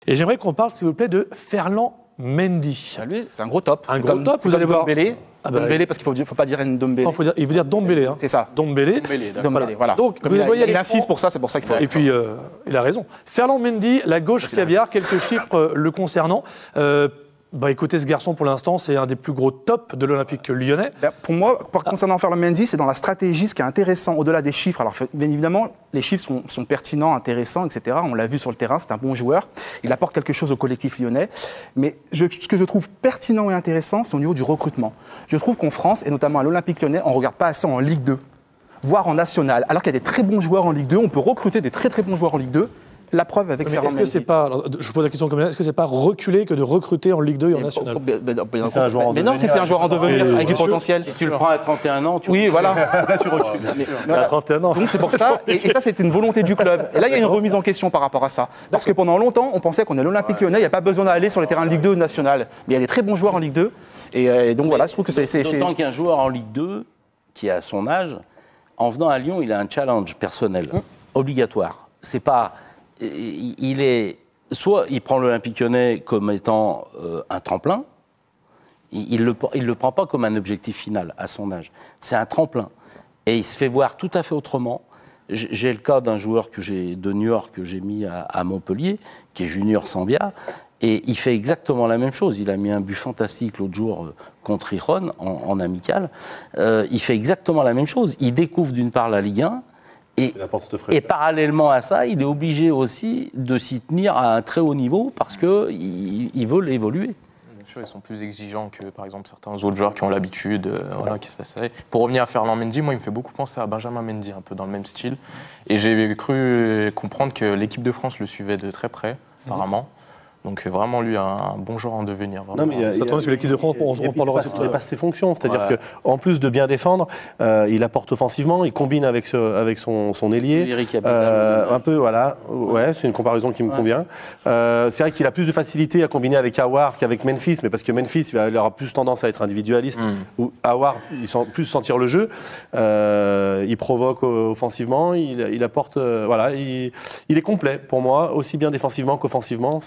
Et j'aimerais qu'on parle, s'il vous plaît, de Ferland Mendy. Lui, c'est un gros top. Un gros top, vous allez voir. Dombélé, Dombélé parce qu'il ne faut pas dire Ndombélé. Il veut dire Dombélé. Hein. C'est ça. Dombélé. Dombélé, voilà. Donc, vous voyez, il insiste pour ça, c'est pour ça qu'il faut. Et puis, il a raison. Ferland Mendy, la gauche caviar, quelques chiffres le concernant. Écoutez, ce garçon, pour l'instant, c'est un des plus gros tops de l'Olympique lyonnais. Pour moi, concernant Ferland Mendy, c'est dans la stratégie, ce qui est intéressant, au-delà des chiffres. Alors, bien évidemment, les chiffres sont pertinents, intéressants, etc. On l'a vu sur le terrain, c'est un bon joueur. Il apporte quelque chose au collectif lyonnais. Mais ce que je trouve pertinent et intéressant, c'est au niveau du recrutement. Je trouve qu'en France, et notamment à l'Olympique lyonnais, on ne regarde pas assez en Ligue 2, voire en National. Alors qu'il y a des très bons joueurs en Ligue 2, on peut recruter des très très bons joueurs en Ligue 2. La preuve avec Ferland Mendy. Est-ce que c'est pas, je vous pose la question comme ça, est-ce que c'est pas reculé que de recruter en Ligue 2 et en National? C'est un joueur en devenir. Mais non, c'est un joueur en devenir avec du potentiel. Si tu le prends à 31 ans, tu oui, voilà. Là, tu recules. À 31 ans. Donc c'est pour ça, et ça c'était une volonté du club. Et là il y a une remise en question par rapport à ça. Parce que pendant longtemps, on pensait qu'on est l'Olympique lyonnais, il n'y a pas besoin d'aller sur les terrains de Ligue 2 ou National. Mais il y a des très bons joueurs en Ligue 2. Et donc voilà, je trouve que c'est... D'autant qu'un joueur en Ligue 2, qui a son âge, en venant à Lyon, il a un challenge personnel, obligatoire. C'est pas... Soit il prend l'Olympique lyonnais comme étant un tremplin, il le prend pas comme un objectif final à son âge. C'est un tremplin. Et il se fait voir tout à fait autrement. J'ai le cas d'un joueur de New York que j'ai mis à Montpellier, qui est Junior Sambia, et il fait exactement la même chose. Il a mis un but fantastique l'autre jour contre Iron en amical. Il fait exactement la même chose. Il découvre d'une part la Ligue 1, et parallèlement à ça, il est obligé aussi de s'y tenir à un très haut niveau parce qu'ils veulent évoluer. Bien sûr, ils sont plus exigeants que, par exemple, certains autres joueurs qui ont l'habitude. Pour revenir à Ferland Mendy, moi, il me fait beaucoup penser à Benjamin Mendy, un peu dans le même style. Et j'ai cru comprendre que l'équipe de France le suivait de très près, apparemment. Donc vraiment, lui, un bon joueur en devenir. Non, mais que l'équipe de France, on parlera il dépasse ses fonctions. C'est-à-dire qu'en plus de bien défendre, il apporte offensivement, il combine avec son ailier. Un peu, voilà. Ouais, c'est une comparaison qui me convient. C'est vrai qu'il a plus de facilité à combiner avec Aouar qu'avec Memphis, mais parce que Memphis, il aura plus tendance à être individualiste, ou Aouar, il sent plus sentir le jeu. Il provoque offensivement, il apporte... voilà, il est complet pour moi, aussi bien défensivement qu'offensivement.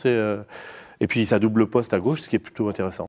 Et puis, ça double poste à gauche, ce qui est plutôt intéressant.